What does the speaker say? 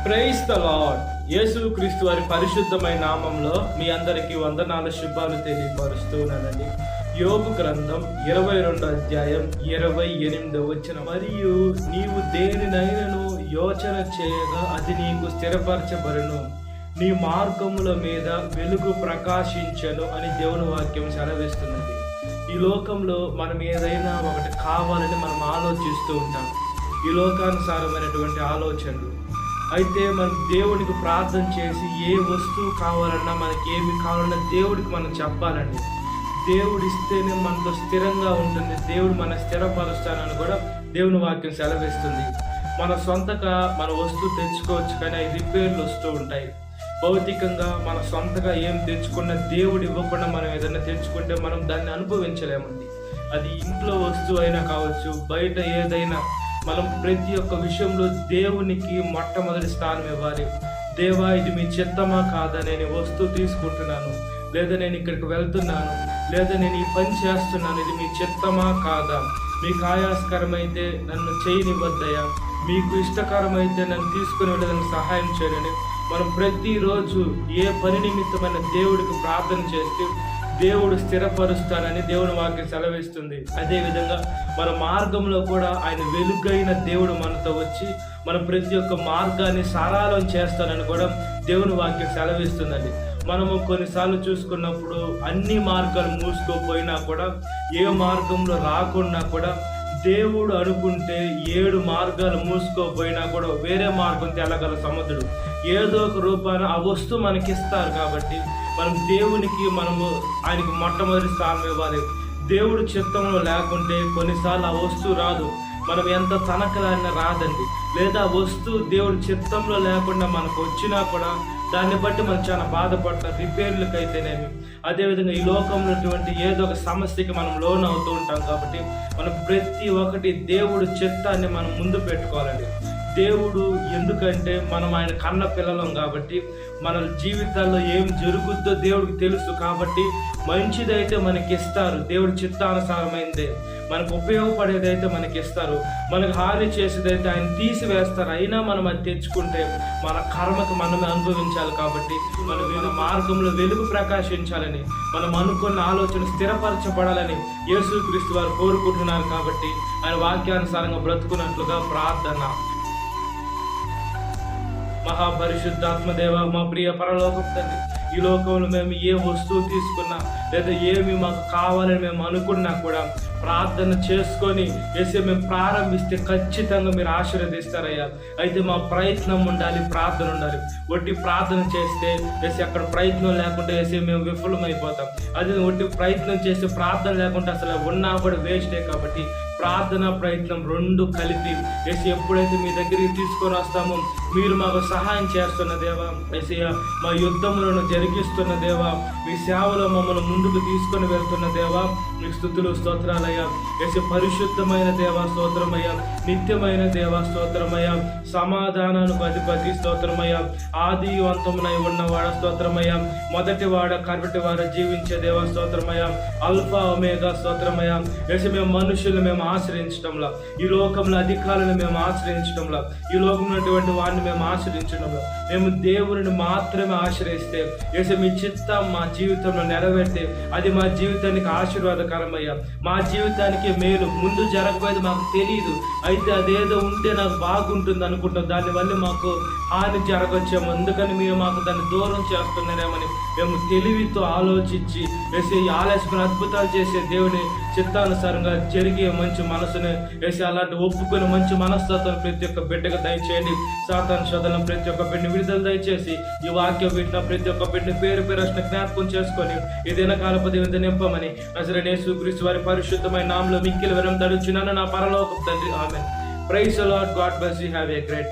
Praise the lord. యేసుక్రీస్తు వారి పరిశుద్ధమైన నామంలో మీ అందరికీ వందనాల శుభాలు తెలియపరుస్తున్నానండి. యోబు గ్రంథం 22వ అధ్యాయం 28వ వచనం. మరియు నీవు దేనినైనను యోచన చేయగా అది నీకు స్థిరపరచబడును, నీ మార్గముల మీద వెలుగు ప్రకాశించను అని దేవుని వాక్యం సెలవిస్తున్నది. ఈ లోకంలో మనం ఏదైనా ఒకటి కావాలని మనం ఆలోచిస్తూ ఉంటాం, ఈ లోకానుసారమైనటువంటి ఆలోచనలు. అయితే మనం దేవుడికి ప్రార్థన చేసి ఏ వస్తువు కావాలన్నా, మనకి ఏమి కావాలన్నా దేవుడికి మనం చెప్పాలండి. దేవుడు ఇస్తేనే మనతో స్థిరంగా ఉంటుంది, దేవుడు మన స్థిరపరుస్తానని కూడా దేవుని వాక్యం సెలవిస్తుంది. మన సొంతగా మన వస్తువు తెచ్చుకోవచ్చు, కానీ అవి రిపేర్లు వస్తూ ఉంటాయి. భౌతికంగా మన సొంతగా ఏం తెచ్చుకున్నా దేవుడు ఇవ్వకుండా మనం ఏదైనా తెచ్చుకుంటే మనం దాన్ని అనుభవించలేమండి. అది ఇంట్లో వస్తువు అయినా కావచ్చు, బయట ఏదైనా. మనం ప్రతి ఒక్క విషయంలో దేవునికి మొట్టమొదటి స్థానం ఇవ్వాలి. దేవా, ఇది మీ చిత్తమా కాదా, నేను వస్తువు తీసుకుంటున్నాను, లేదా నేను ఇక్కడికి వెళ్తున్నాను, లేదా నేను ఈ పని చేస్తున్నాను, ఇది మీ చిత్తమా కాదా? మీకు ఆయాస్కరమైతే నన్ను చేయనివ్వద్దయ్యా, మీకు ఇష్టకరమైతే నన్ను తీసుకుని వెళ్ళడానికి సహాయం చేయాలని మనం ప్రతిరోజు ఏ పని నిమిత్తమైన దేవుడికి ప్రార్థన చేస్తే దేవుడు స్థిరపరుస్తానని దేవుని వాక్యం సెలవిస్తుంది. అదేవిధంగా మన మార్గంలో కూడా ఆయన వెలుగైన దేవుడు మనతో వచ్చి మన ప్రతి ఒక్క మార్గాన్ని సరళం చేస్తానని కూడా దేవుని వాక్యం సెలవిస్తుందండి. మనము కొన్నిసార్లు చూసుకున్నప్పుడు అన్ని మార్గాలు మూసుకోపోయినా కూడా, ఏ మార్గంలో రాకున్నా కూడా, దేవుడు అనుకుంటే 7 మార్గాలు మూసుకోపోయినా కూడా వేరే మార్గం తెల్లగల సముద్రుడు ఏదో ఒక రూపాన ఆ వస్తువు మనకిస్తారు. కాబట్టి మనం దేవునికి ఆయనకి మొట్టమొదటి స్థానం ఇవ్వాలి. దేవుడు చిత్తంలో లేకుంటే కొన్నిసార్లు ఆ వస్తువు రాదు, మనం ఎంత తనకలాడినా రాదండి. లేదా వస్తువు దేవుడి చిత్తంలో లేకుండా మనకు వచ్చినా కూడా దాన్ని బట్టి మనం చాలా బాధపడతాం, రిపేర్లకైతేనేమి. అదేవిధంగా ఈ లోకంలో ఉన్నటువంటి ఏదో ఒక సమస్యకి మనం లోన్ అవుతూ ఉంటాం. కాబట్టి మనం ప్రతి ఒక్కటి దేవుడి చిత్తాన్ని మనం ముందు పెట్టుకోవాలండి. దేవుడు ఎందుకంటే మనం ఆయన కన్న పిల్లలం కాబట్టి, మన జీవితాల్లో ఏం జరుగుద్దో దేవుడికి తెలుసు. కాబట్టి మంచిదైతే మనకి ఇస్తారు, దేవుడి చిత్తానుసారమైందే. మనకు ఉపయోగపడేదైతే మనకి ఇస్తారు, మనకు హాని చేసేదైతే ఆయన తీసివేస్తారు. అయినా మనం అది తెచ్చుకుంటే మన కర్మకు మనమే అనుభవించాలి. కాబట్టి మనం మన మార్గంలో వెలుగు ప్రకాశించాలని, మనం అనుకున్న ఆలోచన స్థిరపరచబడాలని యేసుక్రీస్తు వారు కోరుకుంటున్నారు. కాబట్టి ఆయన వాక్యానుసారంగా బ్రతుకున్నట్లుగా ప్రార్థన. మహాపరిశుద్ధాత్మదేవ, మా ప్రియ పరలోకపు తండ్రి, ఈ లోకంలో మేము ఏ వస్తువు తీసుకున్నా, లేదా ఏమి మాకు కావాలని మేము అనుకున్నా కూడా ప్రార్థన చేసుకొని మేము ప్రారంభిస్తే ఖచ్చితంగా మీరు ఆశీర్వదిస్తారయ్యా. అయితే మా ప్రయత్నం ఉండాలి, ప్రార్థన ఉండాలి. ఒట్టి ప్రార్థన చేస్తే అక్కడ ప్రయత్నం లేకుంటే మేము విఫలమైపోతాం. అది ఒట్టి ప్రయత్నం చేస్తే ప్రార్థన లేకుంటే అసలు ఉన్నా కూడా వేస్టే. కాబట్టి ప్రార్థన ప్రయత్నం 2 కలిపి ఎప్పుడైతే మీ దగ్గరికి తీసుకొని వస్తామో మీరు మాకు సహాయం చేస్తున్న దేవా, మా యుద్ధములను జరిగిస్తున్న దేవా, మీ సేవలో మమ్మల్ని ముందుకు తీసుకొని వెళ్తున్న దేవా, మీ స్తుతులు స్తోత్రాలయ్యా. పరిశుద్ధమైన దేవా స్తోత్రమయ్యా, నిత్యమైన దేవా స్తోత్రమయ్యా, సమాధానానికి అధిపతి స్తోత్రమయ్యా, ఆదివంతమునై ఉన్నవాడ స్తోత్రమయ్యా, మొదటి వాడ కడపటి వాడ జీవించే దేవా స్తోత్రమయ్యా, అల్ఫా ఒమేగా స్తోత్రమయ్యా. మేము మనుషులు మేము ఆశ్రయించడంలా, ఈ లోకంలో అధికారులను మేము ఆశ్రయించడంలా, ఈ లోకంలో ఉన్నటువంటి వాడిని మేము ఆశ్రయించడంలో, మేము దేవుని మాత్రమే ఆశ్రయిస్తే మీ చిత్తం మా జీవితంలో నెరవేర్తే అది మా జీవితానికి ఆశీర్వాదకరమయ్యా. మా జీవితానికి మేలు. ముందు జరగబోయేది మాకు తెలియదు, అయితే అదేదో ఉంటే నాకు బాగుంటుంది అనుకుంటాం, దానివల్ల మాకు హాని జరగచ్చేమో, అందుకని మీరు మాకు దాన్ని దూరం చేస్తున్నారేమని మేము తెలివితో ఆలోచించి ఆలస్యమైన అద్భుతాలు చేసే దేవుని చిత్తానుసారంగా జరిగే మంచి మనసుని అలాంటి ఒప్పుకొని మంచి మనస్తత్వం ప్రతి ఒక్క బిడ్డకు దయచేయండి. సాతాను శోధనలు ప్రతి ఒక్క బిడ్డని విడుదల దయచేసి ఈ వాక్యం వింటున్న ప్రతి ఒక్క బిడ్డని పేరు జ్ఞాపకం చేసుకొని ఈ దినకాలపది నింపమని నజరేయుడైన యేసుక్రీస్తు వారి పరిశుద్ధమైన నామములో మిక్కిలి వరం తడుచున్నాను నా పరలోకపు తండ్రి. Amen. Praise the lord. God bless you. Have a great day.